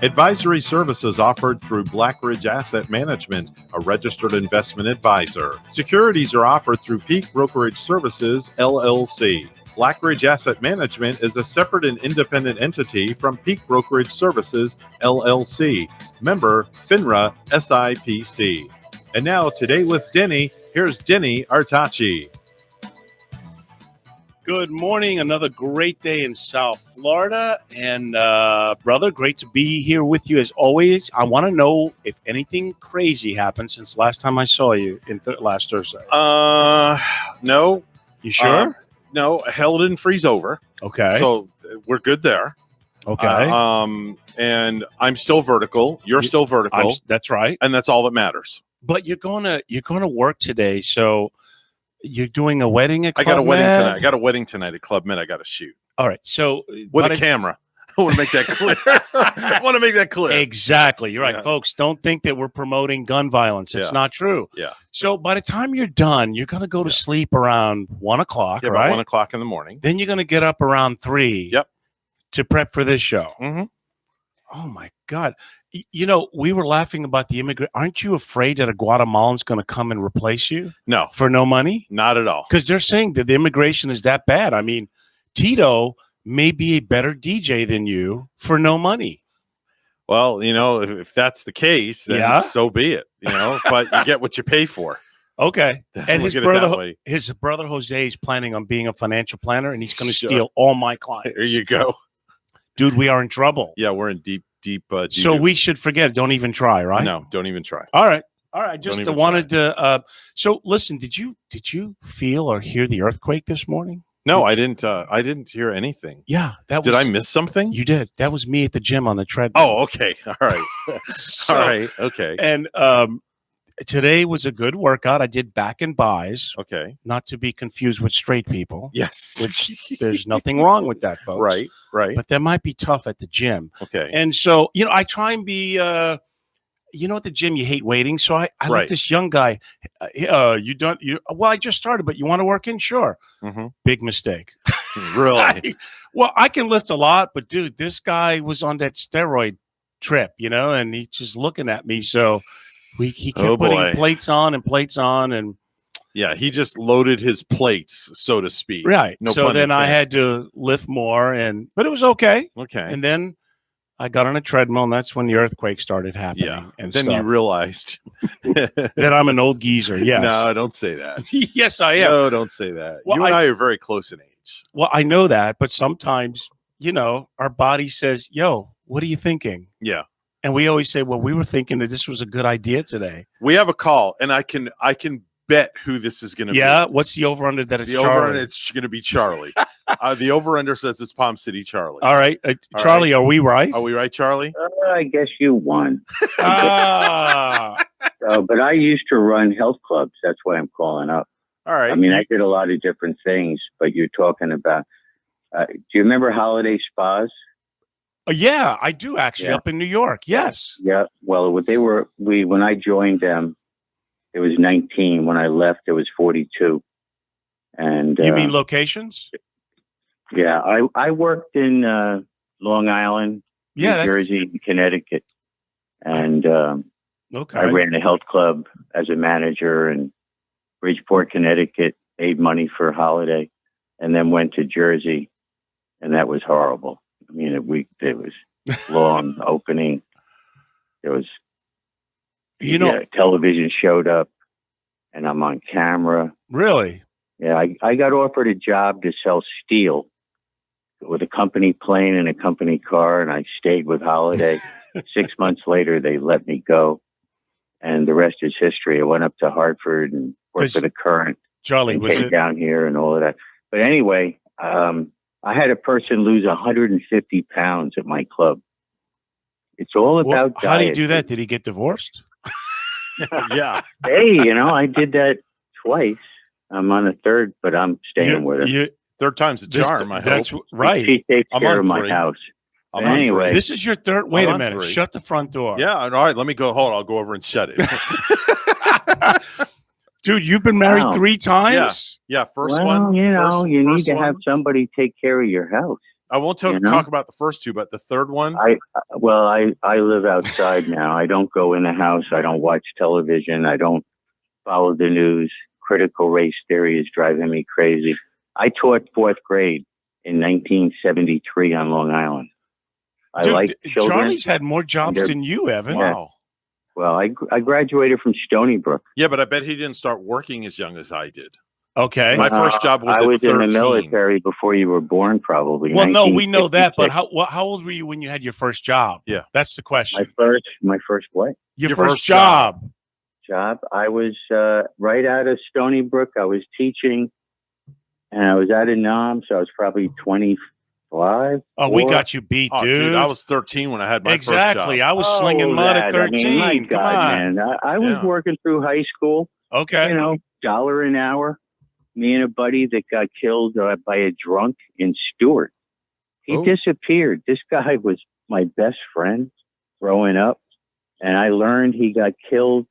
Advisory services offered through Blackridge Asset Management, a registered investment advisor. Securities are offered through Peak Brokerage Services, LLC. Blackridge Asset Management is a separate and independent entity from Peak Brokerage Services, LLC. Member FINRA SIPC. And now, Today with Denny, here's Denny Artachi. Good morning. Another great day in South Florida. And, brother, great to be here with you as always. I want to know if anything crazy happened since last time I saw you last Thursday. No. You sure? No, hell didn't freeze over. Okay. So we're good there. Okay. And I'm still vertical. You're still vertical. That's right. And that's all that matters. But you're gonna work today, so you're doing a wedding at Club I got a wedding Med? tonight. I got a wedding tonight at Club Med. I got to shoot. All right. So with a camera. I want to make that clear. I want to make that clear. Exactly. You're right, Yeah. folks. Don't think that we're promoting gun violence. It's not true. Yeah. So by the time you're done, you're going to go to sleep around 1 o'clock, Yeah, right? about 1 o'clock in the morning. Then you're going to get up around 3. Yep. To prep for this show. Mm-hmm. Oh my God. You know, we were laughing about the immigrant. Aren't you afraid that a Guatemalan's going to come and replace you? No. For no money? Not at all. Because they're saying that the immigration is that bad. I mean, Tito may be a better DJ than you for no money. Well, you know, if that's the case, then so be it. You know, but you get what you pay for. Okay. And his brother Jose is planning on being a financial planner, and he's going to steal all my clients. There you go. Dude, we are in trouble. Yeah, we're in deep. So we should forget it. Don't even try, right? No, don't even try. All right. I just wanted to. So listen, did you feel or hear the earthquake this morning? No, I didn't. I didn't hear anything. Yeah, did I miss something? You did. That was me at the gym on the treadmill. Oh, okay. All right. All right. Okay. And today was a good workout. I did back and buys. Okay. Not to be confused with straight people. Yes. Which there's nothing wrong with that, folks. Right. Right. But that might be tough at the gym. Okay. And so, you know, I try and be, at the gym, you hate waiting. So I let this young guy, well, I just started, but you want to work in? Sure. Mm-hmm. Big mistake. Really? I can lift a lot, but dude, this guy was on that steroid trip, and he's just looking at me. So he kept putting plates on, and yeah, he just loaded his plates, so to speak. Right. No so pun then intended. I had to lift more, but it was okay. Okay. And then I got on a treadmill, and that's when the earthquake started happening. Yeah. And then you realized that I'm an old geezer. Yes. No, don't say that. Yes, I am. No, don't say that. Well, you and I are very close in age. Well, I know that, but sometimes, our body says, yo, what are you thinking? Yeah. And we always say, well, we were thinking that this was a good idea today. We have a call, and I can bet who this is going to be. Yeah, what's the over-under that it's Charlie? The over-under, it's going to be Charlie. The over-under says it's Palm City Charlie. All right. Charlie, are we right? Are we right, Charlie? I guess you won. But I used to run health clubs. That's why I'm calling up. All right. I mean, I did a lot of different things, but you're talking about, do you remember Holiday Spas? Yeah, I do actually, up in New York. Yes. Yeah. Well, when I joined them, it was 19. When I left, it was 42. And you mean locations? Yeah, I worked in Long Island, New Jersey, Connecticut, and I ran a health club as a manager in Bridgeport, Connecticut. Made money for Holiday, and then went to Jersey, and that was horrible. I mean, it was long opening. There was, television showed up, and I'm on camera. Really? Yeah, I got offered a job to sell steel with a company plane and a company car, and I stayed with Holiday. 6 months later, they let me go, and the rest is history. I went up to Hartford and worked for the Current. Charlie, was it down here and all of that? But anyway, I had a person lose 150 pounds at my club. It's all about diet. How did he do that? Did he get divorced? Yeah. Hey, I did that twice. I'm on a third, but I'm staying with her. Third time's a charm, I hope. That's right. She takes care of my house. Anyway. This is your third. Wait a minute. Shut the front door. Yeah. All right. Let me go. Hold on. I'll go over and shut it. Dude, you've been married 3 times? Yeah. First well, one. You need to have somebody take care of your house. I won't talk about the first two, but the third one. I live outside now. I don't go in the house. I don't watch television. I don't follow the news. Critical race theory is driving me crazy. I taught fourth grade in 1973 on Long Island. I like children. Charlie's had more jobs than you, Evan. Yeah. Wow. Well, I graduated from Stony Brook. Yeah, but I bet he didn't start working as young as I did. Okay. My first job was I was at 13. in the military before you were born, probably. Well, no, we know that, but how old were you when you had your first job? Yeah. That's the question. My first what? Your first job. I was right out of Stony Brook. I was teaching, and I was out of Nam, so I was probably 25. Oh, we got you beat, dude. I was 13 when I had my first job. Exactly. I was slinging mud at 13. I mean, my God, man. I was working through high school. Okay. $1 an hour. Me and a buddy that got killed by a drunk in Stewart. He disappeared. This guy was my best friend growing up, and I learned he got killed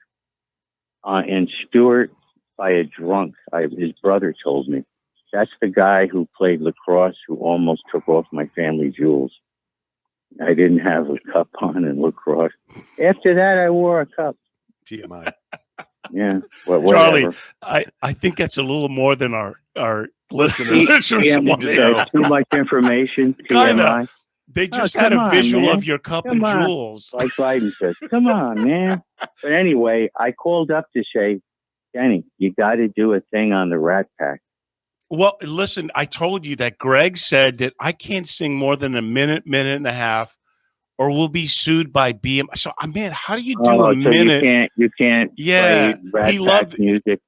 in Stewart by a drunk. His brother told me. That's the guy who played lacrosse who almost took off my family jewels. I didn't have a cup on in lacrosse. After that, I wore a cup. TMI. Yeah. Well, Charlie, I think that's a little more than our listeners. Too much information. TMI. They just had a visual of your cup and jewels. Like Biden says, come on, man. But anyway, I called up to say, Denny, you got to do a thing on the Rat Pack. Well, listen, I told you that Greg said that I can't sing more than a minute and a half, or we'll be sued by BM. So, man, how do you do a minute? You can't. Yeah, he loved music.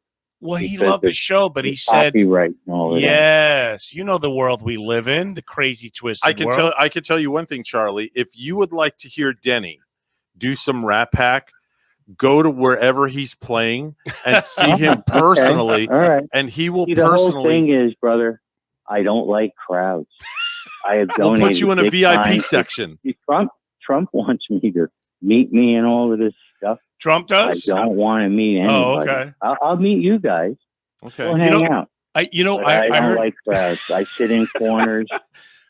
Well, he loved the show, but he said, copyright and all of yes, you know the world we live in, the crazy twisted world. I can tell you one thing, Charlie. If you would like to hear Denny do some Rat Pack, go to wherever he's playing and see him personally. All right. And he will The whole thing is, brother, I don't like crowds. I have donated. We'll put you in a VIP section. Trump wants me to meet me and all of this stuff. Trump does? I don't want to meet anybody. Oh, okay. I'll meet you guys. Okay. We'll hang out. I don't like crowds. I sit in corners.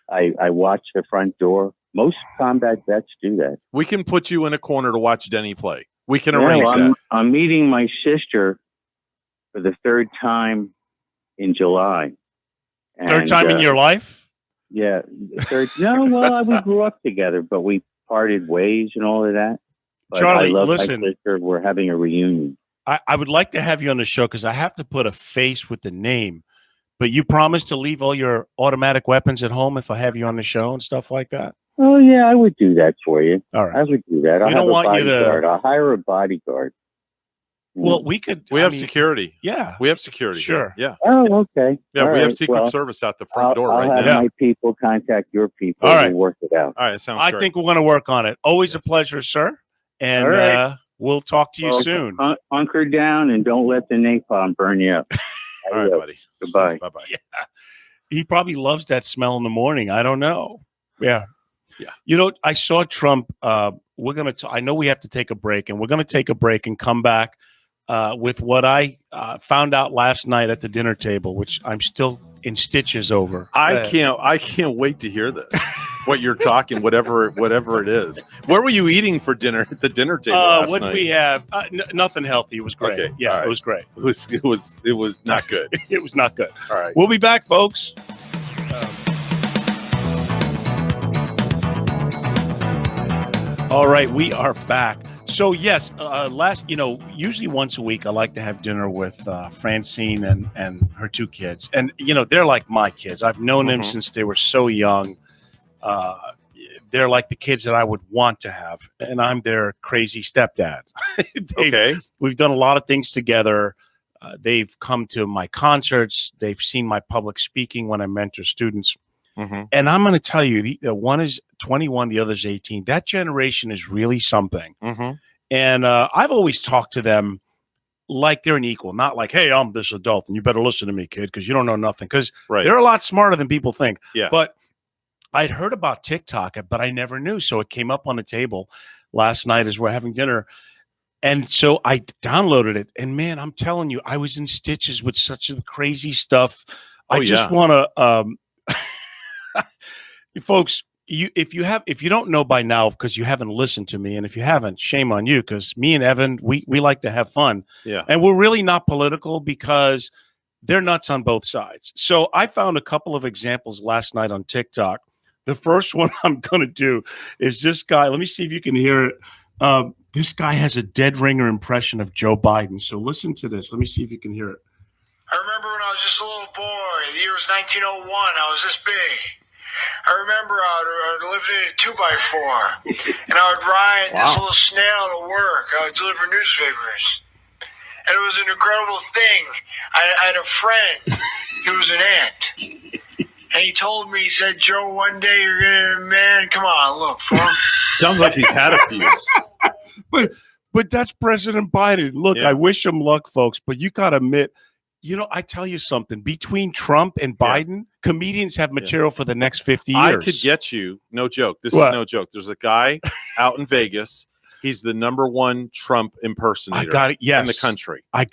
I watch the front door. Most combat vets do that. We can put you in a corner to watch Denny play. We can arrange that. I'm meeting my sister for the third time in July. Third time in your life? Yeah. We grew up together, but we parted ways and all of that. But Charlie, I love listen. my sister. We're having a reunion. I would like to have you on the show because I have to put a face with the name. But you promise to leave all your automatic weapons at home if I have you on the show and stuff like that? Oh, yeah, I would do that for you. All right. I would do that. I'll hire a bodyguard. Well, we could. We have security. Yeah. We have security. Sure. Yeah. Oh, okay. Yeah, we have Secret Service out the front door right now. I'll have my people contact your people. All right. And work it out. All right. Sounds great. I think we're going to work on it. Always a pleasure, sir. And we'll talk to you soon. Hunker down and don't let the napalm burn you up. All right, buddy. Goodbye. Bye-bye. Yeah. He probably loves that smell in the morning. I don't know. Yeah. Yeah. I saw Trump. We're going to, I know we have to take a break, and we're going to take a break and come back with what I found out last night at the dinner table, which I'm still in stitches over. I can't wait to hear this. What you're talking, whatever it is. Where were you eating for dinner at the dinner table last what night? Did we have? Nothing healthy. It was great. Okay. Yeah, right. It was great. It was not good. It was not good. All right. We'll be back, folks. All right, we are back. So yes, usually once a week I like to have dinner with Francine and her two kids, and they're like my kids. I've known them since they were so young. They're like the kids that I would want to have, and I'm their crazy stepdad. Okay, we've done a lot of things together. They've come to my concerts. They've seen my public speaking when I mentor students. And I'm going to tell you, the one is 21, the other's 18. That generation is really something. And I've always talked to them like they're an equal, not like, hey, I'm this adult and you better listen to me, kid, because you don't know nothing. Because they're a lot smarter than people think. Yeah. But I'd heard about TikTok, but I never knew. So it came up on the table last night as we're having dinner. And so I downloaded it. And man, I'm telling you, I was in stitches with such crazy stuff. I just want to folks. If you don't know by now because you haven't listened to me, and if you haven't, shame on you, because me and Evan, we like to have fun. Yeah. And we're really not political because they're nuts on both sides. So I found a couple of examples last night on TikTok. The first one I'm going to do is this guy. Let me see if you can hear it. This guy has a dead ringer impression of Joe Biden. So listen to this. Let me see if you can hear it. I remember when I was just a little boy. The year was 1901. I was this big. I remember I lived in a 2x4, and I would ride this little snail to work. I would deliver newspapers, and it was an incredible thing. I had a friend who was an ant, and he told me, he said, "Joe, one day you're gonna, man, come on, look, folks." Sounds like he's had a few. But that's President Biden. Look, I wish him luck, folks, but you got to admit, I tell you something. Between Trump and Biden, comedians have material for the next 50 years. I could get you. No joke. This is no joke. There's a guy out in Vegas. He's the #1 Trump impersonator in the country. I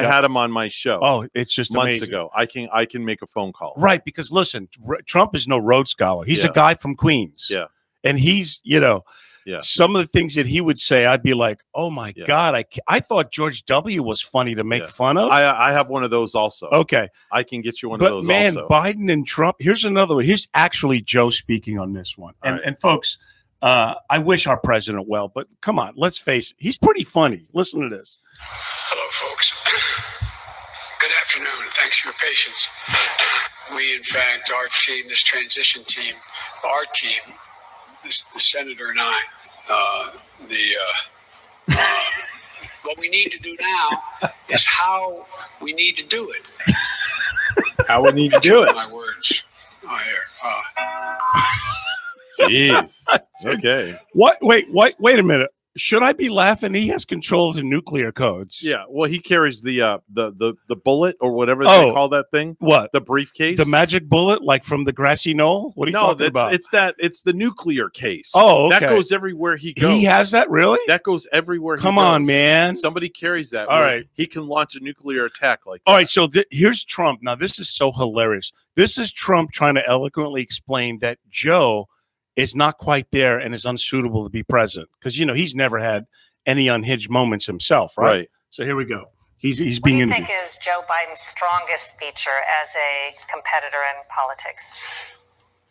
had him on my show. Oh, it's just months amazing. ago. I can make a phone call. Right, because listen, Trump is no Rhodes Scholar. He's a guy from Queens. Yeah. And he's, some of the things that he would say, I'd be like, oh, my God. I thought George W. was funny to make fun of. I have one of those also. Okay. I can get you one of those also. Biden and Trump. Here's another one. Here's actually Joe speaking on this one. And folks, I wish our president well, but come on, let's face it. He's pretty funny. Listen to this. Hello, folks. Good afternoon. Thanks for your patience. We, in fact, our team, this transition team, our team, the senator and I, what we need to do now is how we need to do it. How we need to do it. My words. Jeez. Okay. What? Wait a minute. Should I be laughing? He has control of the nuclear codes. Yeah. Well, he carries the bullet or whatever they call that thing. What? The briefcase? The magic bullet, like from the grassy knoll? What are you talking about? It's the nuclear case. Oh, okay. That goes everywhere he goes. He has that, really? That goes everywhere he goes. Come on, man. Somebody carries that. All right. He can launch a nuclear attack like that. All right, so here's Trump. Now, this is so hilarious. This is Trump trying to eloquently explain that Joe is not quite there and is unsuitable to be president. Because, he's never had any unhinged moments himself, right? So here we go. He's being interviewed. What do you think is Joe Biden's strongest feature as a competitor in politics?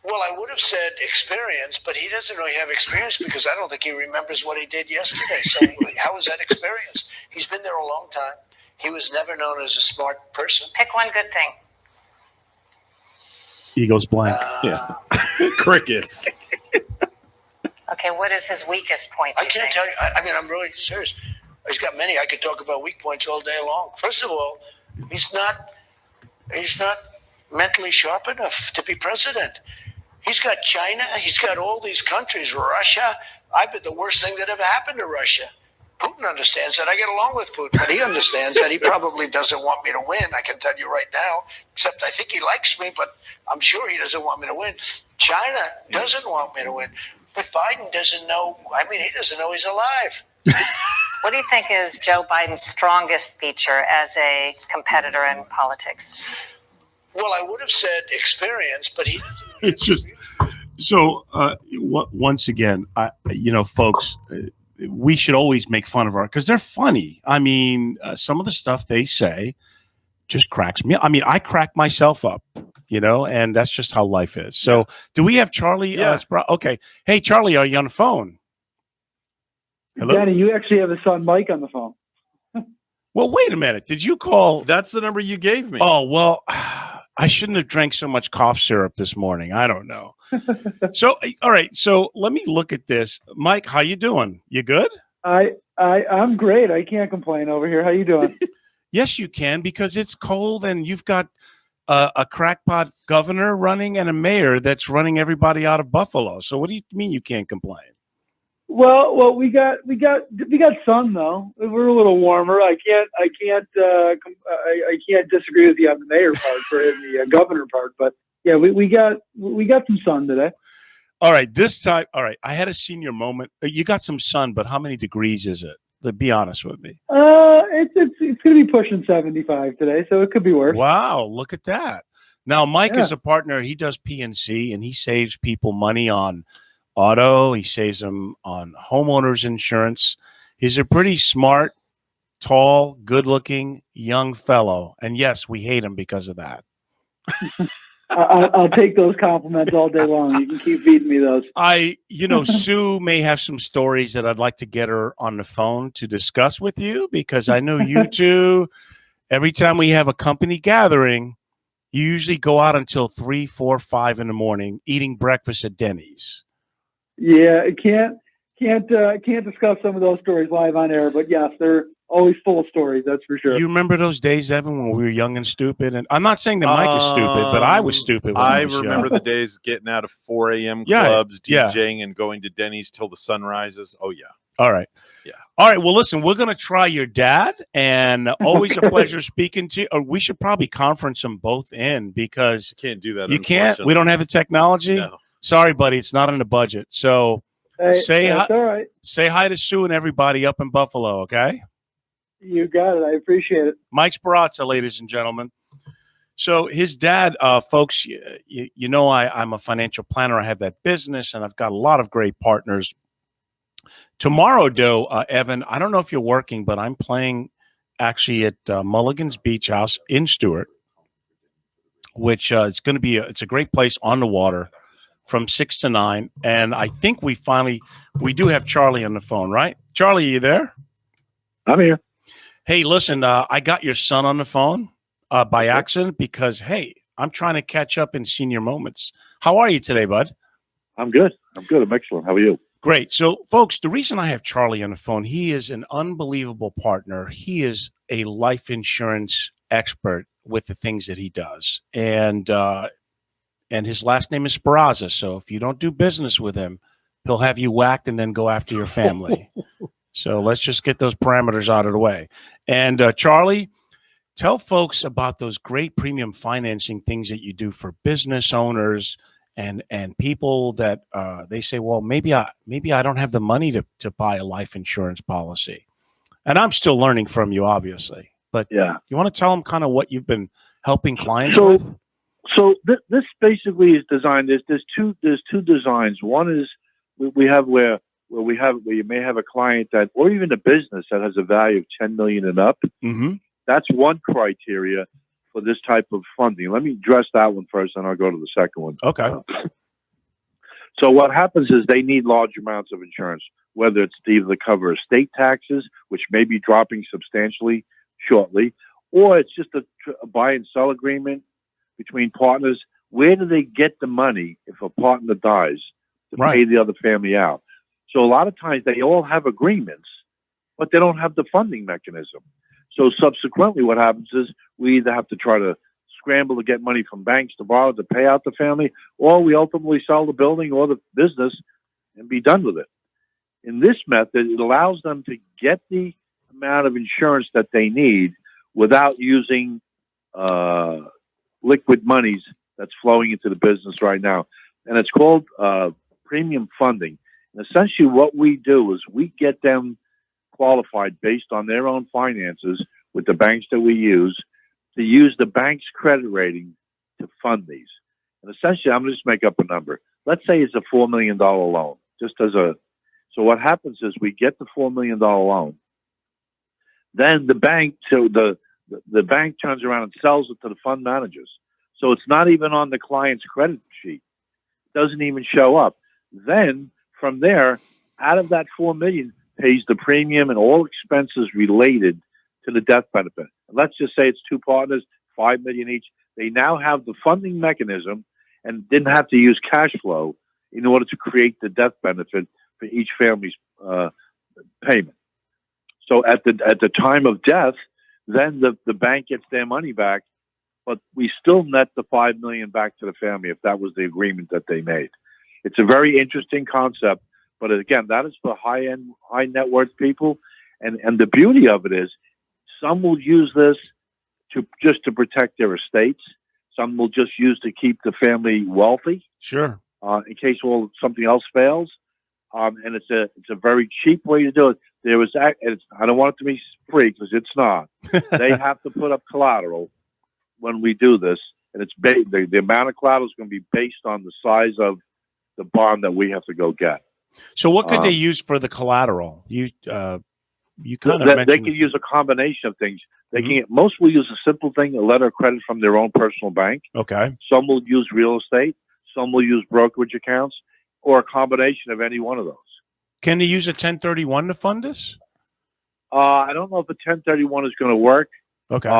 Well, I would have said experience, but he doesn't really have experience because I don't think he remembers what he did yesterday. So how is that experience? He's been there a long time. He was never known as a smart person. Pick one good thing. He goes blank. Crickets. Okay, what is his weakest point? I can't tell you. I'm really serious. He's got many. I could talk about weak points all day long. First of all, he's not mentally sharp enough to be president. He's got China. He's got all these countries. Russia. I bet the worst thing that ever happened to Russia. Putin understands that. I get along with Putin, but he understands that he probably doesn't want me to win. I can tell you right now, except I think he likes me, but I'm sure he doesn't want me to win. China doesn't want me to win, but Biden doesn't know. He doesn't know he's alive. What do you think is Joe Biden's strongest feature as a competitor in politics? Well, I would have said experience, but he. It's just so. Once again, folks. We should always make fun of because they're funny. Some of the stuff they say just cracks me up. I crack myself up, and that's just how life is. So do we have Charlie? Yeah. Okay. Hey, Charlie, are you on the phone? Hello? Denny, you actually have his son Mike on the phone. Well, wait a minute. Did you call? That's the number you gave me. Oh, well, I shouldn't have drank so much cough syrup this morning. I don't know. So, all right. So let me look at this. Mike, how you doing? You good? I'm great. I can't complain over here. How you doing? Yes, you can, because it's cold and you've got a crackpot governor running and a mayor that's running everybody out of Buffalo. So what do you mean you can't complain? Well, we got sun though. We're a little warmer. I can't disagree with you on the mayor part for the governor part, but yeah, we got some sun today. All right, this time. All right, I had a senior moment. You got some sun, but how many degrees is it? To be honest with me. It's going to be pushing 75 today, so it could be worse. Wow, look at that. Now, Mike is a partner. He does PNC, and he saves people money on auto. He saves them on homeowners insurance. He's a pretty smart, tall, good-looking young fellow. And yes, we hate him because of that. I'll take those compliments all day long. You can keep feeding me those. Sue may have some stories that I'd like to get her on the phone to discuss with you, because I know you two, every time we have a company gathering, you usually go out until 3, 4, 5 in the morning eating breakfast at Denny's. Yeah, I can't discuss some of those stories live on air, but yes, they're always full of stories. That's for sure. You remember those days, Evan, when we were young and stupid? And I'm not saying that Mike is stupid, but I was stupid. When I was remember young. the days getting out of 4 a.m. clubs, DJing, and going to Denny's till the sun rises. Oh yeah. All right. Yeah. All right. Well, listen, we're going to try your dad, and always a pleasure speaking to you. Or we should probably conference them both in, because can't do that. You can't. We don't have the technology. No. Sorry, buddy. It's not in the budget. So say hi. All right. Say hi to Sue and everybody up in Buffalo. Okay. You got it. I appreciate it. Mike Sperazza, ladies and gentlemen. So his dad, folks, you know, I'm a financial planner. I have that business, and I've got a lot of great partners. Tomorrow, though, Evan, I don't know if you're working, but I'm playing actually at Mulligan's Beach House in Stewart, which it's going to be it's a great place on the water from 6 to 9. And I think we do have Charlie on the phone, right? Charlie, are you there? I'm here. Hey, listen, I got your son on the phone by accident because, hey, I'm trying to catch up in senior moments. How are you today, bud? I'm good. I'm excellent. How are you? Great. So, folks, the reason I have Charlie on the phone, he is an unbelievable partner. He is a life insurance expert with the things that he does. And his last name is Sperazza. So if you don't do business with him, he'll have you whacked and then go after your family. So let's just get those parameters out of the way. And Charlie, tell folks about those great premium financing things that you do for business owners and people that they say, well, maybe I don't have the money to buy a life insurance policy. And I'm still learning from you, obviously. But yeah, you want to tell them kind of what you've been helping clients with? So this basically is designed. There's two designs. One is we have where you may have a client that, or even a business that has a value of $10 million and up. Mm-hmm. That's one criteria for this type of funding. Let me address that one first, and I'll go to the second one. Okay. So what happens is they need large amounts of insurance, whether it's to either cover estate taxes, which may be dropping substantially shortly, or it's just a buy and sell agreement between partners. Where do they get the money if a partner dies to pay the other family out? So a lot of times they all have agreements, but they don't have the funding mechanism. So subsequently what happens is we either have to try to scramble to get money from banks to borrow to pay out the family, or we ultimately sell the building or the business and be done with it. In this method, it allows them to get the amount of insurance that they need without using liquid monies that's flowing into the business right now. And it's called premium funding. And essentially what we do is we get them qualified based on their own finances with the banks that we use to use the bank's credit rating to fund these. And essentially, I'm going to just make up a number. Let's say it's a $4 million loan. So what happens is we get the $4 million loan. Then the bank, the bank turns around and sells it to the fund managers. So it's not even on the client's credit sheet. It doesn't even show up. Then from there, out of that $4 million, pays the premium and all expenses related to the death benefit. And let's just say it's two partners, $5 million each. They now have the funding mechanism and didn't have to use cash flow in order to create the death benefit for each family's payment. So at the time of death, then the bank gets their money back, but we still net the $5 million back to the family if that was the agreement that they made. It's a very interesting concept, but again, that is for high-end, high net worth people. And the beauty of it is some will use this just to protect their estates. Some will just use to keep the family wealthy. Sure. In case something else fails. And it's a very cheap way to do it. I don't want it to be free because it's not. They have to put up collateral when we do this. and it's the amount of collateral is going to be based on the size of the bond that we have to go get. So what could they use for the collateral? You kind of they mentioned can use a combination of things. They can. Most will use a simple thing, a letter of credit from their own personal bank. Okay. Some will use real estate. Some will use brokerage accounts, or a combination of any one of those. Can they use a 1031 to fund this? I don't know if a 1031 is going to work. Okay.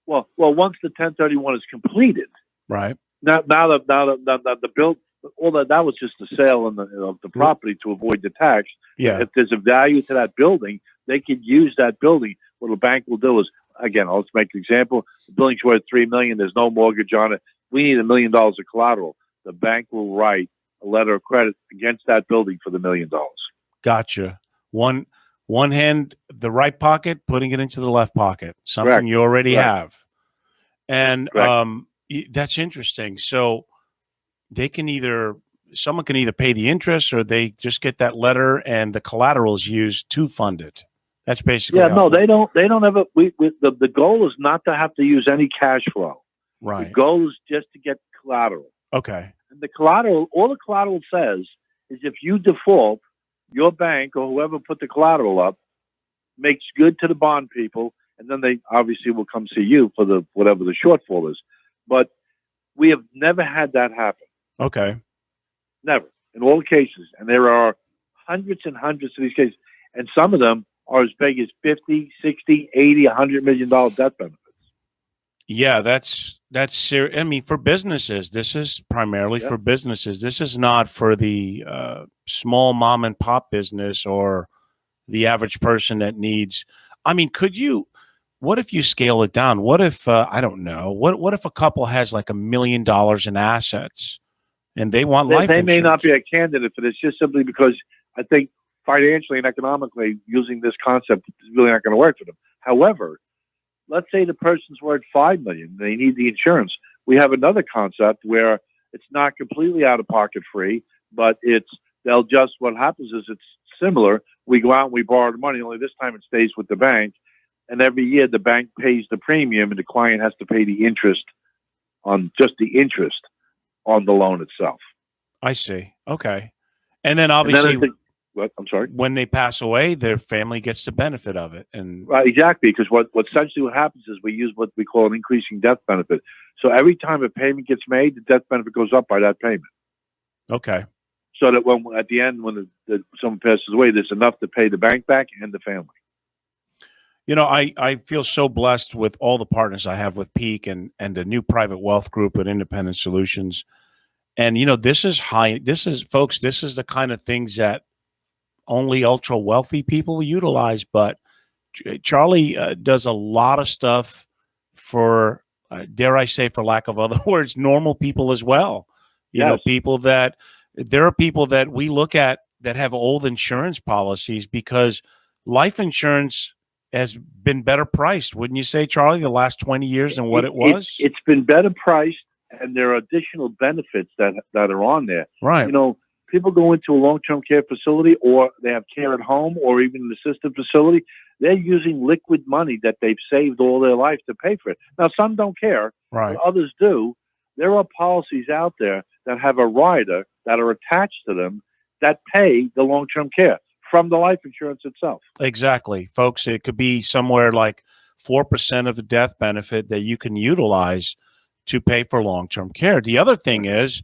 Well, once the 1031 is completed, right? Now the bill, all that was just the sale of the property to avoid the tax. Yeah. If there's a value to that building, they could use that building. What a bank will do is, again, let's make an example. The building's worth $3 million. There's no mortgage on it. We need $1 million of collateral. The bank will write a letter of credit against that building for the $1 million. Gotcha. One hand, the right pocket, putting it into the left pocket. Something Correct. you already Correct. have. And that's interesting. So they can someone can either pay the interest or they just get that letter and the collateral is used to fund it. That's basically they don't have a the goal is not to have to use any cash flow. Right. The goal is just to get collateral. Okay. And the collateral, all the collateral says is if you default, your bank or whoever put the collateral up makes good to the bond people, and then they obviously will come see you for the whatever the shortfall is. But we have never had that happen. Okay. Never. In all cases. And there are hundreds and hundreds of these cases. And some of them are as big as 50, 60, 80, $100 million death benefits. Yeah, that's serious. I mean, for businesses, this is primarily for businesses. This is not for the small mom and pop business or the average person that needs. I mean, what if you scale it down? What if, I don't know, what if a couple has like $1 million in assets and they want life insurance? They may not be a candidate for this just simply because I think financially and economically using this concept is really not going to work for them. However, let's say the person's worth $5 million. They need the insurance. We have another concept where it's not completely out of pocket free, but what happens is it's similar. We go out and we borrow the money, only this time it stays with the bank. And every year the bank pays the premium and the client has to pay the interest on the loan itself. I see. Okay. And then obviously, I'm sorry. When they pass away, their family gets the benefit of it, and right, exactly. Because what happens is we use what we call an increasing death benefit. So every time a payment gets made, the death benefit goes up by that payment. Okay. So that at the end, when someone passes away, there's enough to pay the bank back and the family. You know, I feel so blessed with all the partners I have with Peak and the new private wealth group at Independent Solutions. And, this is the kind of things that only ultra wealthy people utilize. But Charlie does a lot of stuff for, dare I say, for lack of other words, normal people as well. You know, there are people that we look at that have old insurance policies because life insurance has been better priced, wouldn't you say, Charlie, the last 20 years than what it was? It's been better priced, and there are additional benefits that are on there. Right. People go into a long-term care facility or they have care at home or even an assisted facility. They're using liquid money that they've saved all their life to pay for it. Now, some don't care, right? But others do. There are policies out there that have a rider that are attached to them that pay the long-term care from the life insurance itself. Exactly, folks. It could be somewhere like 4% of the death benefit that you can utilize to pay for long-term care. The other thing is,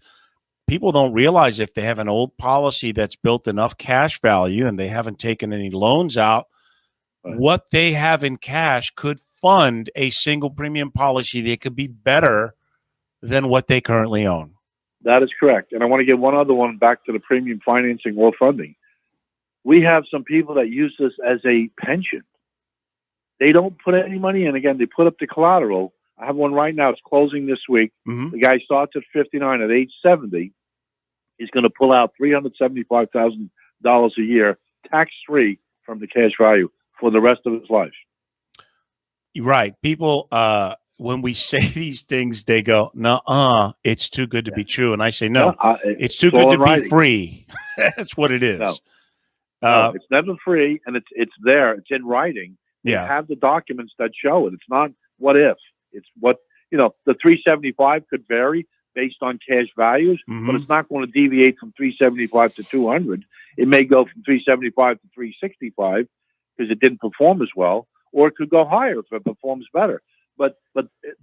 people don't realize if they have an old policy that's built enough cash value and they haven't taken any loans out, what they have in cash could fund a single premium policy that could be better than what they currently own. That is correct. And I want to get one other one back to the premium financing or funding. We have some people that use this as a pension. They don't put any money in. Again, they put up the collateral. I have one right now. It's closing this week. Mm-hmm. The guy starts at 59. At age 70, he's going to pull out $375,000 a year, tax-free from the cash value for the rest of his life. Right. People, when we say these things, they go, "Nuh-uh, it's too good to be true." And I say, no, it's too good to be free. That's what it is. No, it's never free, and it's there. It's in writing. They Yeah. have the documents that show it. It's not what if. It's what the 375 could vary based on cash values, but it's not going to deviate from 375 to 200. It may go from 375 to 365 because it didn't perform as well, or it could go higher if it performs better. But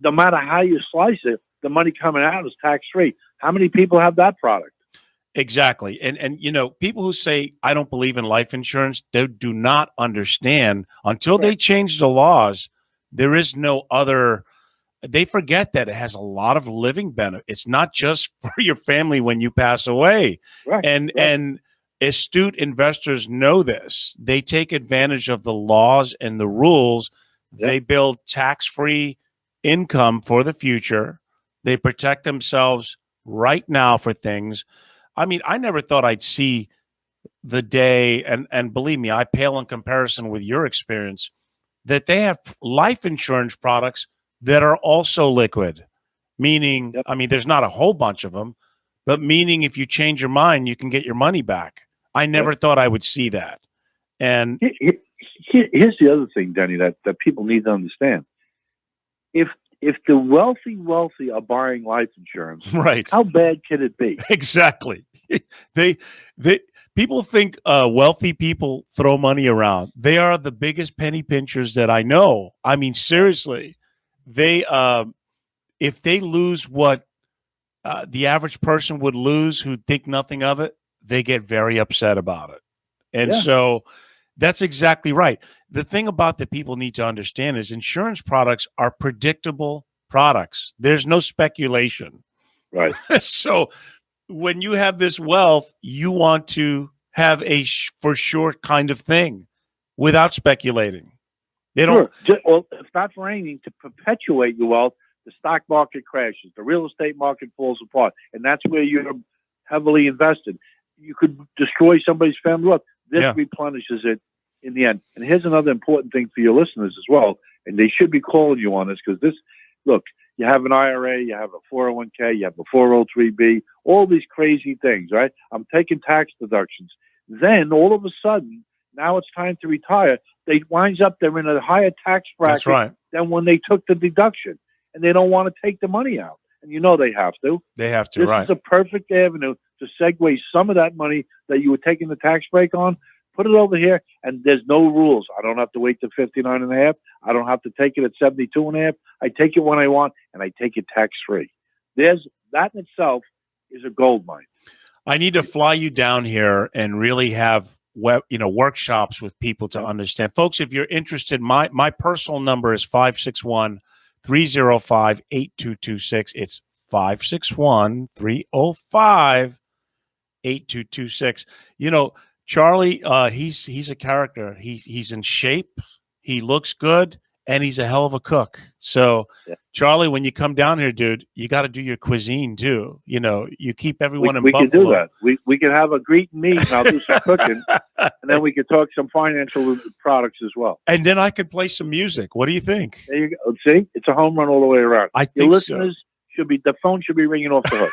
no matter how you slice it, the money coming out is tax free. How many people have that product? Exactly. And people who say, I don't believe in life insurance, they do not understand until they change the laws. There is no other. They forget that it has a lot of living benefit. It's not just for your family when you pass away. And astute investors know this. They take advantage of the laws and the rules. They build tax-free income for the future. They protect themselves right now for things. I mean, I never thought I'd see the day, and believe me, I pale in comparison with your experience, that they have life insurance products that are also liquid, meaning, I mean, there's not a whole bunch of them, but meaning if you change your mind, you can get your money back. I never thought I would see that. And here's the other thing, Denny, that people need to understand. If the wealthy are buying life insurance, how bad can it be? Exactly. They people think wealthy people throw money around. They are the biggest penny pinchers that I know. I mean, seriously, they if they lose what the average person would lose who think nothing of it, they get very upset about it. And so that's exactly right. The thing about that people need to understand is insurance products are predictable products. There's no speculation. Right. So when you have this wealth, you want to have a for sure kind of thing without speculating. They don't. Well, it's not for anything to perpetuate your wealth. The stock market crashes, the real estate market falls apart, and that's where you're heavily invested. You could destroy somebody's family wealth. This replenishes it in the end. And here's another important thing for your listeners as well, and they should be calling you on this because look, you have an IRA, you have a 401k, you have a 403b, all these crazy things, right? I'm taking tax deductions. Then all of a sudden, now it's time to retire. They winds up they're in a higher tax bracket than when they took the deduction, and they don't want to take the money out. And they have to. They have to. This is a perfect avenue to segue some of that money that you were taking the tax break on, put it over here, and there's no rules. I don't have to wait to 59 and a half. I don't have to take it at 72 and a half. I take it when I want, and I take it tax-free. That in itself is a gold mine. I need to fly you down here and really have workshops with people to understand. Folks, if you're interested, my personal number is 561-305-8226. It's 561-305-8226. Charlie, he's a character. He's in shape. He looks good, and he's a hell of a cook. So, Charlie, when you come down here, dude, you got to do your cuisine too. You keep everyone in Buffalo. We can do that. We can have a greet and meet, and I'll do some cooking, and then we can talk some financial products as well. And then I could play some music. What do you think? There you go. See, it's a home run all the way around. I think your listeners the phone should be ringing off the hook.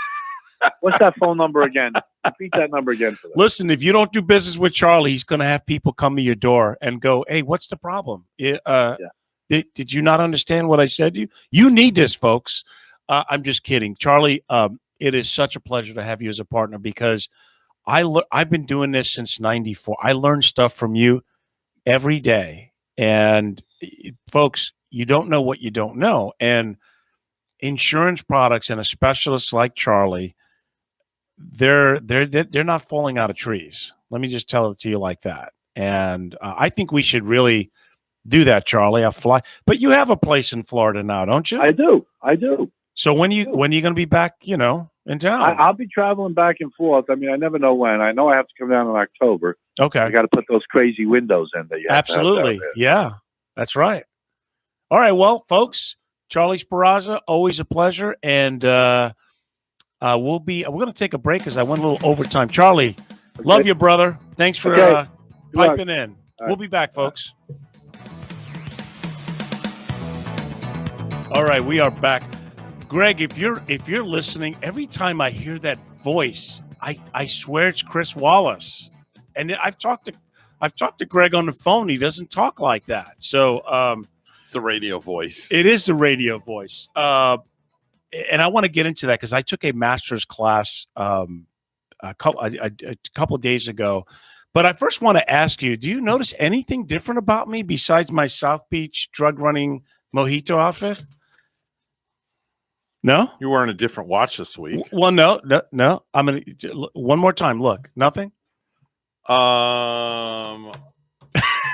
What's that phone number again? Repeat that number again for them. Listen, if you don't do business with Charlie, he's going to have people come to your door and go, "Hey, what's the problem? Did you not understand what I said to you? You need this, folks." I'm just kidding. Charlie, it is such a pleasure to have you as a partner because I've been doing this since 94. I learn stuff from you every day. And folks, you don't know what you don't know. And insurance products and a specialist like Charlie, they're not falling out of trees. Let me just tell it to you like that. And I think we should really do that, Charlie. I'll fly. But you have a place in Florida now, don't you? I do. So when are you going to be back, in town? I'll be traveling back and forth. I mean, I never know when. I know I have to come down in October. Okay. I got to put those crazy windows in there. Absolutely. Yeah, that's right. All right. Well, folks, Charlie Sperazza, always a pleasure. And we're going to take a break because I went a little overtime. Charlie, love you, brother. Thanks for piping in. We'll be back, folks. All right, we are back. Greg, if you're listening, every time I hear that voice, I swear it's Chris Wallace. And I've talked to Greg on the phone. He doesn't talk like that. So It's the radio voice. It is the radio voice. And I want to get into that because I took a master's class a couple of days ago. But I first want to ask you, do you notice anything different about me besides my South Beach drug running mojito outfit? No? You're wearing a different watch this week. Well, no. I'm going to one more time. Look, nothing.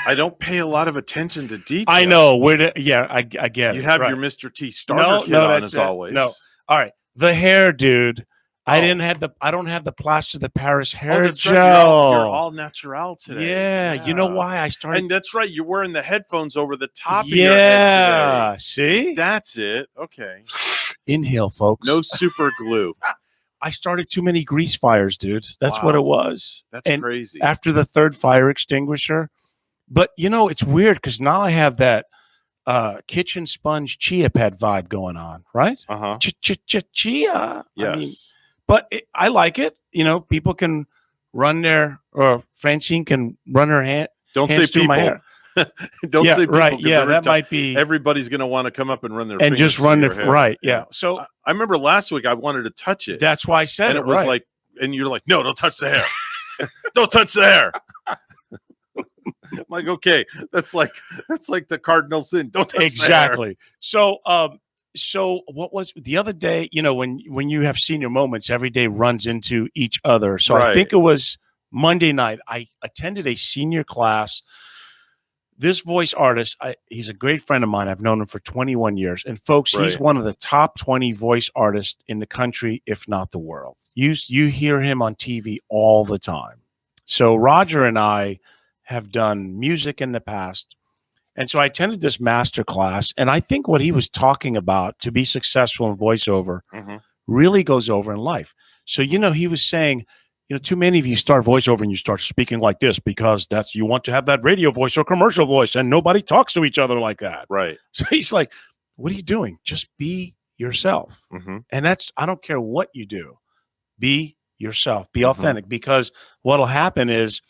I don't pay a lot of attention to detail. I know. I get it. You have your Mr. T starter kit on as always. No. All right. The hair, dude. I don't have the Plaster de Paris hair gel. Right. You're all natural today. Yeah. You know why I started? And that's right. You're wearing the headphones over the top of your head today. See? That's it. Okay. Inhale, folks. No super glue. I started too many grease fires, dude. That's what it was. That's crazy. After the third fire extinguisher. But, it's weird because now I have that kitchen sponge chia pet vibe going on, right? Uh-huh. Chia. Yes. But I like it. People can or Francine can run her hands say through my hair. Don't say people. Right. Yeah, that might be. Everybody's going to want to come up and run their and fingers just run their their right. Yeah. So I remember last week I wanted to touch it. That's why I said and it was like, and you're like, no, don't touch the hair. Don't touch the hair. I'm like, okay, that's like the cardinal sin. Don't touch the hair. So what was the other day? When you have senior moments, every day runs into each other. So I think it was Monday night. I attended a senior class. This voice artist, he's a great friend of mine. I've known him for 21 years. And folks, he's one of the top 20 voice artists in the country, if not the world. You hear him on TV all the time. So Roger and I have done music in the past. And so I attended this master class. And I think what he was talking about to be successful in voiceover really goes over in life. So, he was saying, too many of you start voiceover and you start speaking like this because you want to have that radio voice or commercial voice and nobody talks to each other like that. Right. So he's like, what are you doing? Just be yourself. And I don't care what you do. Be yourself. Be authentic because what'll happen is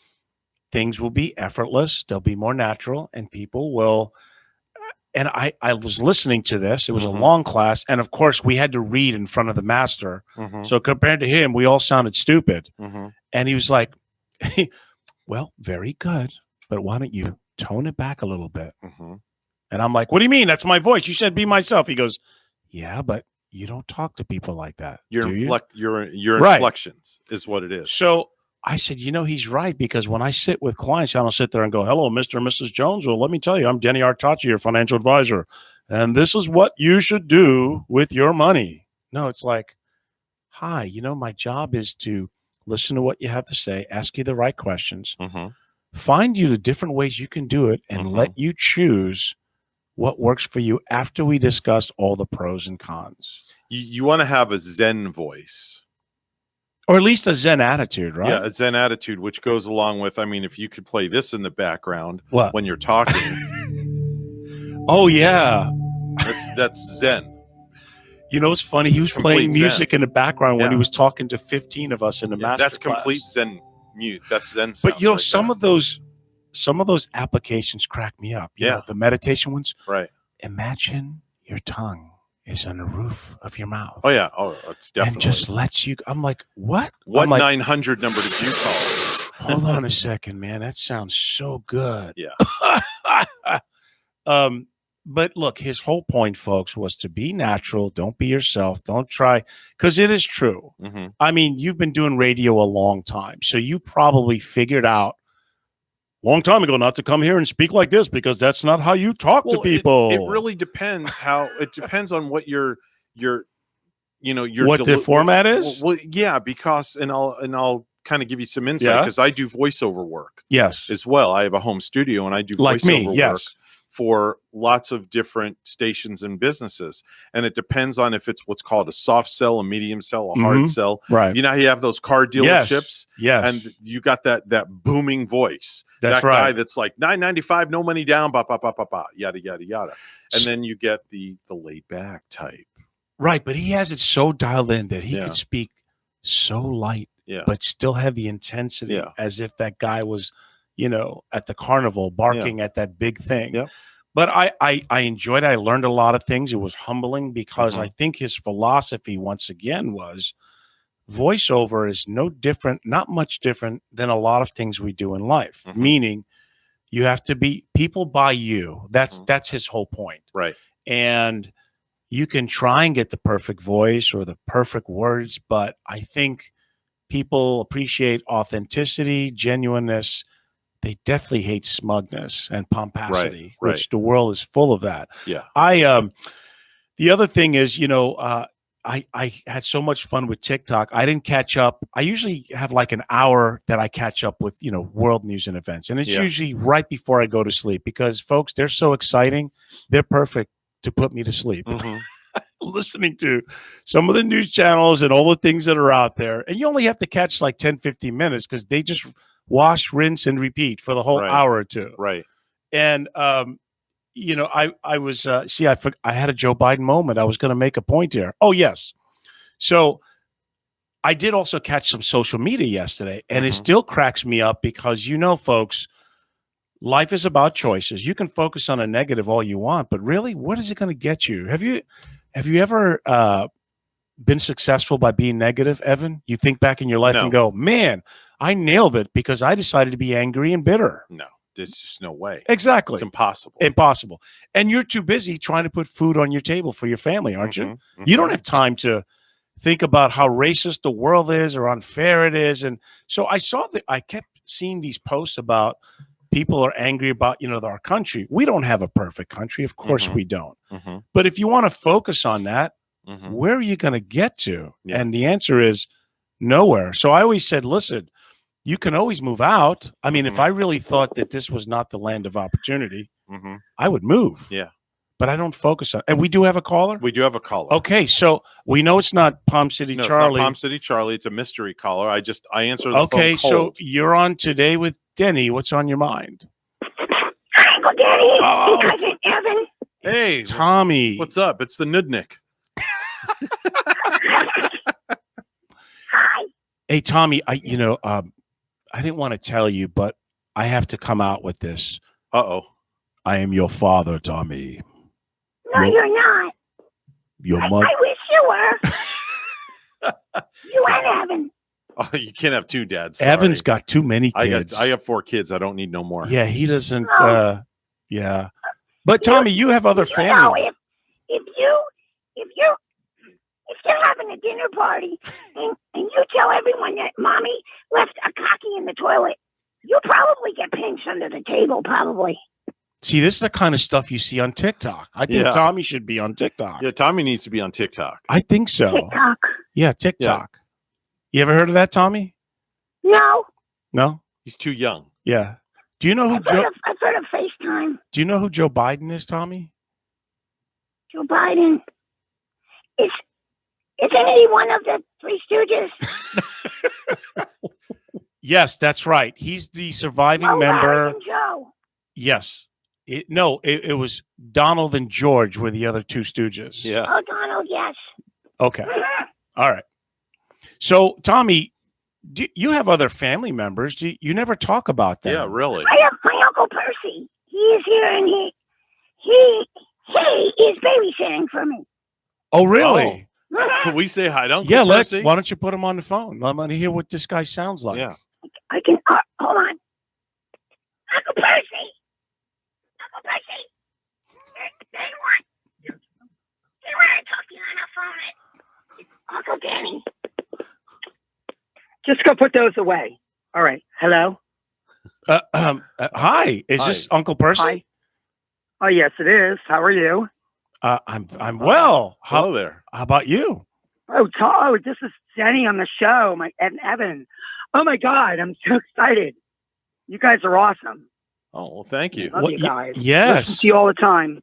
things will be effortless. They'll be more natural and people will. And I was listening to this. It was a long class. And of course, we had to read in front of the master. So compared to him, we all sounded stupid. And he was like, well, very good. But why don't you tone it back a little bit? And I'm like, what do you mean? That's my voice. You said be myself. He goes, yeah, but you don't talk to people like that. Your inflections is what it is. So I said, he's right, because when I sit with clients, I don't sit there and go, hello, Mr. and Mrs. Jones. Well, let me tell you, I'm Denny Artachi, your financial advisor, and this is what you should do with your money. No, it's like, hi, my job is to listen to what you have to say, ask you the right questions, find you the different ways you can do it, and let you choose what works for you after we discuss all the pros and cons. You want to have a Zen voice. Or at least a Zen attitude, right? Yeah, a Zen attitude, which goes along with, if you could play this in the background when you're talking. Oh, yeah. That's Zen. It's funny. He was playing music in the background when he was talking to 15 of us in the master That's class. Complete Zen mute. That's Zen sound. But, some of those applications crack me up. You know, the meditation ones. Right. Imagine your tongue is on the roof of your mouth. Oh, yeah. Oh, it's definitely. And just lets you. I'm like, what? What 900 number did you call? Hold on a second, man. That sounds so good. Yeah. But look, his whole point, folks, was to be natural. Don't be yourself. Don't try. Because it is true. You've been doing radio a long time. So you probably figured out long time ago not to come here and speak like this because that's not how you talk to people. It really depends it depends on what your what the format is. Well, yeah, because and I'll kind of give you some insight because I do voiceover work. Yes, as well. I have a home studio and I do voiceover work for lots of different stations and businesses. And it depends on if it's what's called a soft sell, a medium sell, a hard sell. Right. How you have those car dealerships. Yes. And you got that booming voice. That's that right. guy that's like $9.95, no money down, yada, yada, yada. And then you get the laid back type. Right. But he has it so dialed in that he could speak so light, but still have the intensity as if that guy was, at the carnival barking at that big thing. Yep. But I enjoyed it. I learned a lot of things. It was humbling because I think his philosophy, once again, was voiceover is no different, not much different than a lot of things we do in life. Meaning, you have to be people buy you. That's his whole point. Right. And you can try and get the perfect voice or the perfect words, but I think people appreciate authenticity, genuineness. They definitely hate smugness and pomposity, which the world is full of that. Yeah. The other thing is, I had so much fun with TikTok. I didn't catch up. I usually have like an hour that I catch up with, world news and events. And it's usually right before I go to sleep because, folks, they're so exciting. They're perfect to put me to sleep. Listening to some of the news channels and all the things that are out there. And you only have to catch like 10, 15 minutes because they just wash, rinse, and repeat for the whole hour or two. Right. And, I was, I had a Joe Biden moment. I was going to make a point here. Oh, yes. So I did also catch some social media yesterday, and it still cracks me up because, folks, life is about choices. You can focus on a negative all you want, but really, what is it going to get you? Have you ever been successful by being negative, Evan? You think back in your life and go, man, I nailed it because I decided to be angry and bitter. No, there's just no way. Exactly. It's impossible. Impossible. And you're too busy trying to put food on your table for your family, aren't you? You don't have time to think about how racist the world is or unfair it is. And so I kept seeing these posts about people are angry about, our country. We don't have a perfect country. Of course we don't. But if you want to focus on that, where are you going to get to? Yeah. And the answer is nowhere. So I always said, listen, you can always move out. I mean, if I really thought that this was not the land of opportunity, I would move. Yeah. But I don't focus on it. And we do have a caller? We do have a caller. Okay, so we know it's not Palm City Charlie. It's not Palm City Charlie. It's a mystery caller. I answer the phone cold. So you're on Today with Denny. What's on your mind? Hi, Uncle Denny. Oh. Cousin Evan. Hey, Tommy. What's up? It's the Nudnik. Hi. Hey, Tommy, I didn't want to tell you, but I have to come out with this. Uh-oh. I am your father, Tommy. No, you're not. Your mother. I wish you were. You and Evan. Oh, you can't have two dads. Sorry. Evan's got too many kids. I have 4 kids. I don't need no more. Yeah, he doesn't. Yeah. But Tommy, you have other family. If you're having a dinner party and you tell everyone that mommy left a cocky in the toilet, you'll probably get pinched under the table, probably. See, this is the kind of stuff you see on TikTok. I think Tommy should be on TikTok. Yeah, Tommy needs to be on TikTok. I think so. TikTok. Yeah, TikTok. You ever heard of that, Tommy? No. No? He's too young. Yeah. Do you know who I've heard of FaceTime. Do you know who Joe Biden is, Tommy? Joe Biden. Isn't he one of the Three Stooges? Yes, that's right. He's the surviving member. Larry and Joe. Yes. It was Donald and George were the other 2 Stooges. Yeah. Oh, Donald, yes. Okay. All right. So, Tommy, you have other family members. You never talk about them. Yeah, really. I have my Uncle Percy. He is here, and he is babysitting for me. Oh, really? Oh. Can we say hi to Uncle Percy? Why don't you put him on the phone? I want to hear what this guy sounds like. Yeah. I can. Hold on. Uncle Percy. Uncle Percy. They want to talk to you on the phone. It's Uncle Denny. Just go put those away. All right. Hello? Hi. Is this Uncle Percy? Hi. Oh, yes, it is. How are you? I'm well. Hello there. How about you? Oh, this is Denny on the show, and Evan. Oh, my God. I'm so excited. You guys are awesome. Oh, well, thank you. Love you guys. Yes. Listen to you all the time.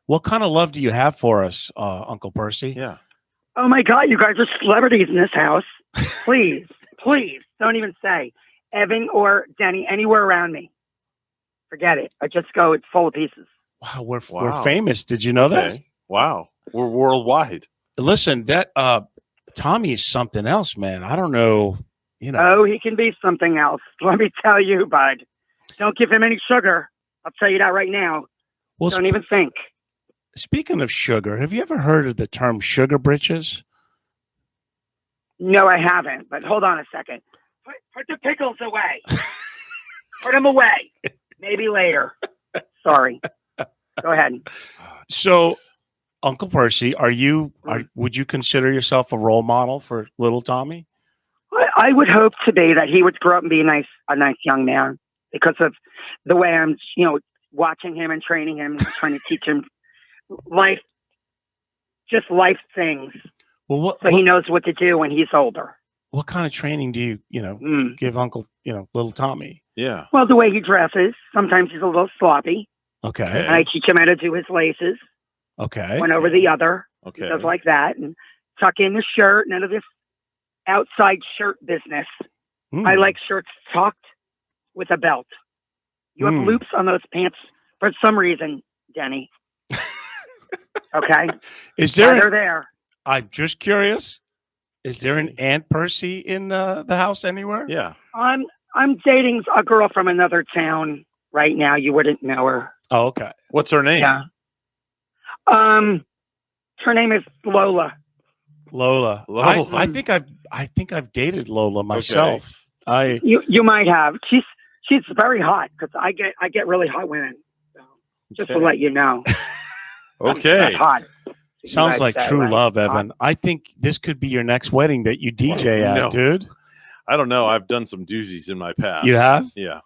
What kind of love do you have for us, Uncle Percy? Yeah. Oh, my God. You guys are celebrities in this house. Please, don't even say Evan or Denny anywhere around me. Forget it. I just go, it's full of pieces. Wow, we're famous. Did you know that? Wow. We're worldwide. Listen, that Tommy is something else, man. I don't know. Oh, he can be something else. Let me tell you, bud. Don't give him any sugar. I'll tell you that right now. Well, Don't even think. Speaking of sugar, have you ever heard of the term sugar britches? No, I haven't. But hold on a second. Put the pickles away. Put them away. Maybe later. Sorry. Go ahead. So, Uncle Percy, would you consider yourself a role model for little Tommy? I would hope today that he would grow up and be a nice young man, because of the way I'm, watching him and training him and trying to teach him life things. Well, he knows what to do when he's older. What kind of training do you, give Uncle, little Tommy? Yeah. Well, the way he dresses, sometimes he's a little sloppy. Okay. And I teach him how to do his laces. Okay. One over the other. Okay. He does like that. And tuck in the shirt, none of this outside shirt business. I like shirts tucked with a belt. You have loops on those pants for some reason, Denny. Okay. They're there. I'm just curious. Is there an Aunt Percy in the house anywhere? Yeah. I'm dating a girl from another town right now. You wouldn't know her. Oh, okay. What's her name? Yeah. Her name is Lola. Lola. I think I've dated Lola myself. Okay. You might have. She's very hot, because I get really hot women. So, just to let you know. Okay. That's hot. Sounds like true love, Evan. I think this could be your next wedding that you DJ at, dude. I don't know. I've done some doozies in my past. You have? Yeah.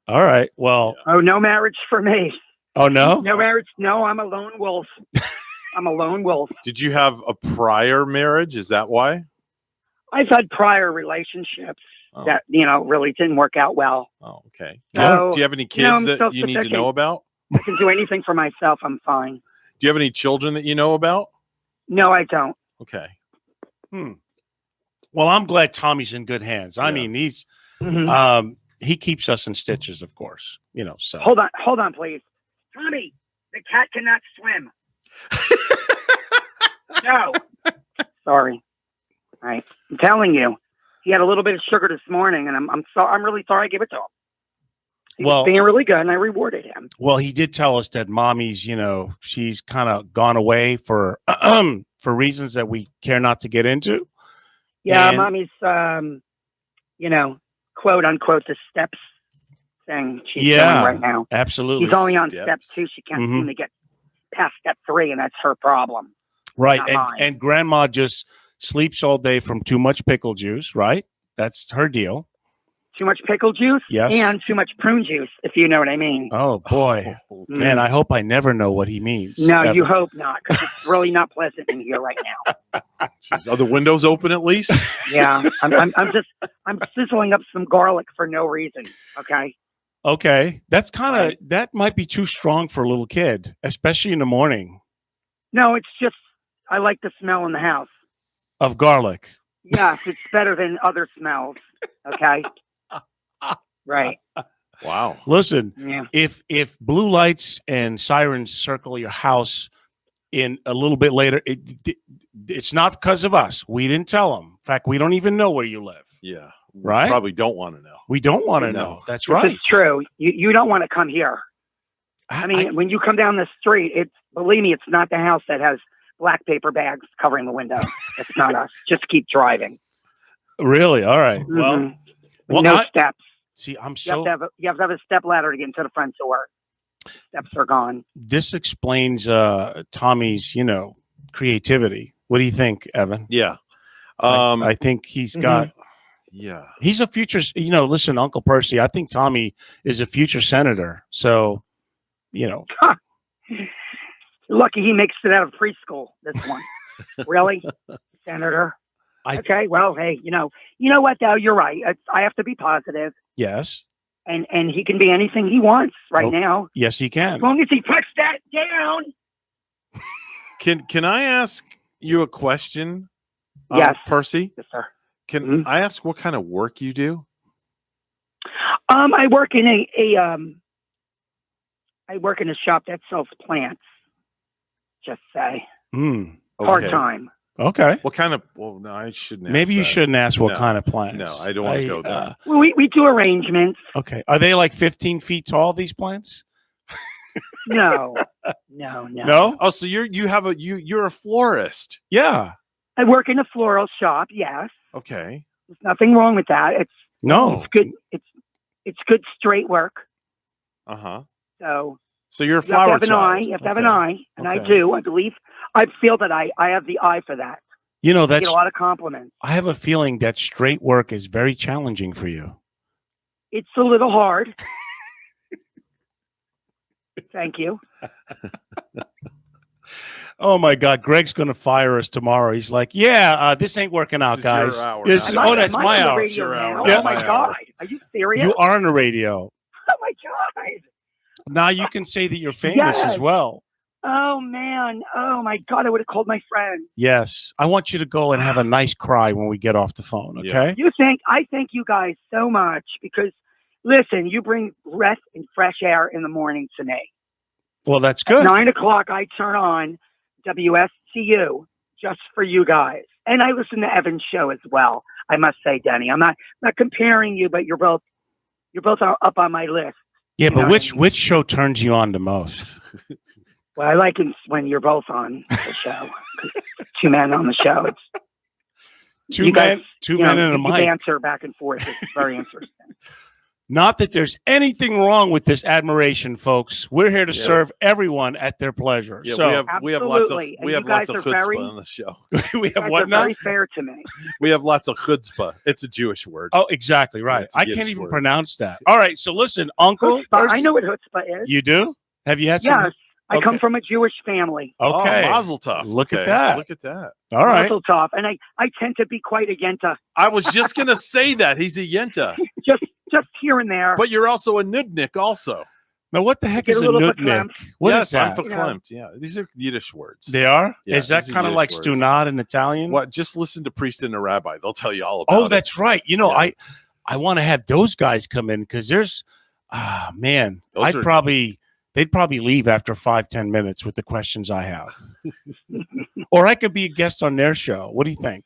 All right. Well. Oh, no marriage for me. Oh, no? No marriage. No, I'm a lone wolf. I'm a lone wolf. Did you have a prior marriage? Is that why? I've had prior relationships that, really didn't work out well. Oh, okay. So, do you have any kids that you need to know about? I can do anything for myself. I'm fine. Do you have any children that you know about? No, I don't. Okay. Well, I'm glad Tommy's in good hands. I mean, he's he keeps us in stitches, of course. So hold on, please. Tommy, the cat cannot swim. No. Sorry. All right. I'm telling you, he had a little bit of sugar this morning, and I'm really sorry I gave it to him. He was being really good, and I rewarded him. Well, he did tell us that mommy's, she's kind of gone away for reasons that we care not to get into. Yeah, and mommy's, quote unquote, the steps thing she's doing right now. Absolutely. She's only on step 2. She can't seem to get past step 3, and that's her problem. Right. And grandma just sleeps all day from too much pickle juice, right? That's her deal. Too much pickle juice? Yes. And too much prune juice, if you know what I mean. Oh, boy. Man, I hope I never know what he means. No, you hope not, because it's really not pleasant in here right now. Jeez, are the windows open at least? Yeah. I'm sizzling up some garlic for no reason. Okay. Okay. That's that might be too strong for a little kid, especially in the morning. No, it's just, I like the smell in the house. Of garlic. Yes, it's better than other smells. Okay. Right. Wow. Listen, if blue lights and sirens circle your house in a little bit later, it's not because of us. We didn't tell them. In fact, we don't even know where you live. Yeah. Right? Probably don't want to know. We don't want to know. That's right. It's true. You don't want to come here. I mean, when you come down the street, believe me, it's not the house that has black paper bags covering the window. It's not us. Just keep driving. Really? All right. Well, no steps. See, you have to have a step ladder to get into the front door. Steps are gone. This explains Tommy's, creativity. What do you think, Evan? Yeah. I think he's got. Yeah. He's a future. Listen, Uncle Percy. I think Tommy is a future senator. So, Lucky he makes it out of preschool. This one, really, senator. Okay, well, hey, you know what, though? You're right. I have to be positive. Yes. And he can be anything he wants now. Yes, he can. As long as he puts that down. Can I ask you a question? Yes. Percy? Yes, sir. Can I ask what kind of work you do? I work in a shop that sells plants. Just say. Part-time. Okay. What kind of? Well, no, I shouldn't. Maybe you shouldn't ask what kind of plants. No, I don't want to go there. Well, we do arrangements. Okay. Are they like 15 feet tall? These plants? No. Oh, so you're a florist. Yeah. I work in a floral shop. Yes. Okay. There's nothing wrong with that. It's good. It's good straight work. Uh-huh. So you're a flower child. You have to have an eye, and I do. I believe. I feel that I have the eye for that. You know, I get a lot of compliments. I have a feeling that straight work is very challenging for you. It's a little hard. Thank you. Oh my God, Greg's going to fire us tomorrow. He's like, "Yeah, this ain't working out, guys." That's my hour. Oh my God, are you serious? You are on the radio. Oh my God. Now you can say that you're famous as well. Oh man. Oh my God, I would have called my friend. Yes, I want you to go and have a nice cry when we get off the phone. Okay? I thank you guys so much because listen, you bring breath and fresh air in the morning to me. Well, that's good. At 9 o'clock, I turn on WSTU just for you guys. And I listen to Evan's show as well. I must say, Denny, I'm not comparing you, but you're both up on my list. Yeah, but which show turns you on the most? Well, I like it when you're both on the show. Two men on the show. It's two men and a mic. Answer back and forth. It's very interesting. Not that there's anything wrong with this admiration, folks. We're here to serve everyone at their pleasure. Yeah, so we have lots of chutzpah on the show. We have what now? Very fair to me. We have lots of chutzpah. It's a Jewish word. Oh, exactly right. I can't even pronounce that. All right, so listen, Uncle. I know what chutzpah is. You do? Have you had some? Yes. I come from a Jewish family. Okay. Mazel tov. Look at that. Look at that. All right. Mazel tov. And I tend to be quite a yenta. I was just going to say that. He's a yenta. Just here and there. But you're also a nudnik also. Now, what the heck is a nudnik? What is that? I'm verklempt. Yeah. These are Yiddish words. They are? Yeah, is that kind of like stunad in Italian? What? Just listen to Priest and the Rabbi. They'll tell you all about it. Oh, that's right. You know, I want to have those guys come in because there's, man, they'd probably leave after 5-10 minutes with the questions I have. Or I could be a guest on their show. What do you think?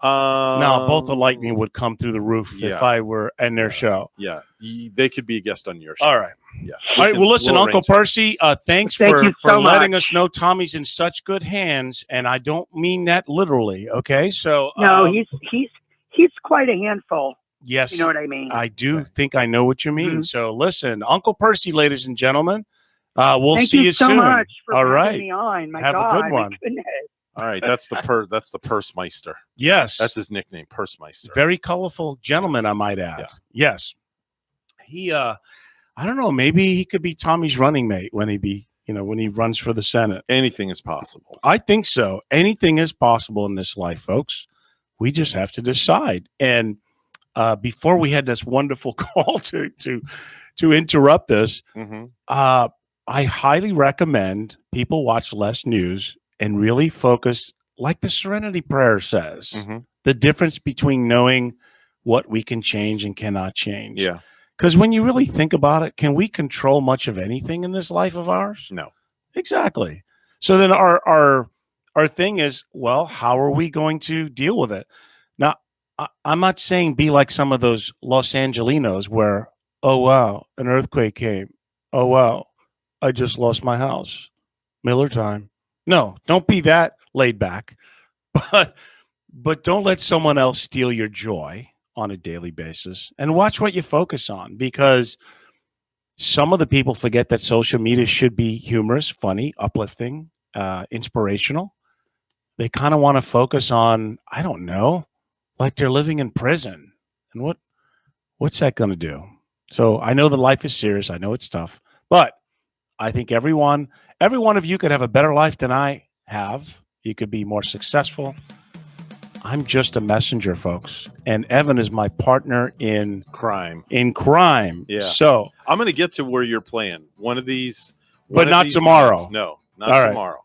No, both the lightning would come through the roof if I were in their show. Yeah, they could be a guest on your show. All right. Yeah. All right. Well, listen, Uncle Percy, thanks for letting us know Tommy's in such good hands, and I don't mean that literally. Okay, so no, he's quite a handful. Yes, you know what I mean. I do think I know what you mean. Mm-hmm. So, listen, Uncle Percy, ladies and gentlemen, we'll see you soon. Thank you so much for having me on. My Have God, a good one. All right, that's the Pursmeister. Yes, that's his nickname, Pursmeister. Very colorful gentleman, I might add. Yeah. Yes, he. I don't know. Maybe he could be Tommy's running mate when he runs for the Senate. Anything is possible. I think so. Anything is possible in this life, folks. We just have to decide. And before we had this wonderful call to interrupt us, I highly recommend people watch less news and really focus, like the Serenity Prayer says, the difference between knowing what we can change and cannot change. Yeah. Because when you really think about it, can we control much of anything in this life of ours? No. Exactly. So then our thing is, well, how are we going to deal with it? Now, I'm not saying be like some of those Los Angelinos where, oh, wow, an earthquake came. Oh, wow, I just lost my house. Miller time. No, don't be that laid back, but don't let someone else steal your joy on a daily basis, and watch what you focus on, because some of the people forget that social media should be humorous, funny, uplifting, inspirational. They kind of want to focus on, I don't know, like they're living in prison, and what's that going to do? So I know that life is serious. I know it's tough, but I think every one of you could have a better life than I have. You could be more successful. I'm just a messenger, folks. And Evan is my partner in crime. Yeah. So I'm going to get to where you're playing one of these. But not tomorrow. No, not tomorrow.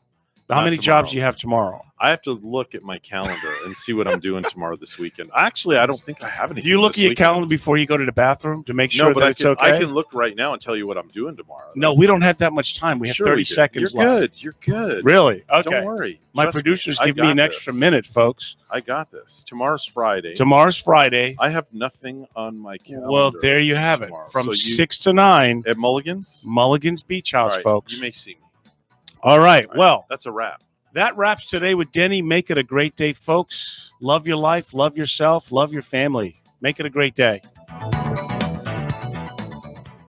Right. How many jobs do you have tomorrow? I have to look at my calendar and see what I'm doing tomorrow this weekend. Actually, I don't think I have anything. Do you look at your calendar before you go to the bathroom to make sure that it's okay? I can look right now and tell you what I'm doing tomorrow. No, we don't have that much time. We have 30 seconds You're left. good. You're good. Really? Okay. Don't worry. My producers give me an extra minute, folks. I got this. Tomorrow's Friday. I have nothing on my calendar. Well, there you have it. From 6 to 9. At Mulligan's? Mulligan's Beach House, folks. You may see me. All right. Well, that's a wrap. That wraps today with Denny. Make it a great day, folks. Love your life. Love yourself. Love your family. Make it a great day.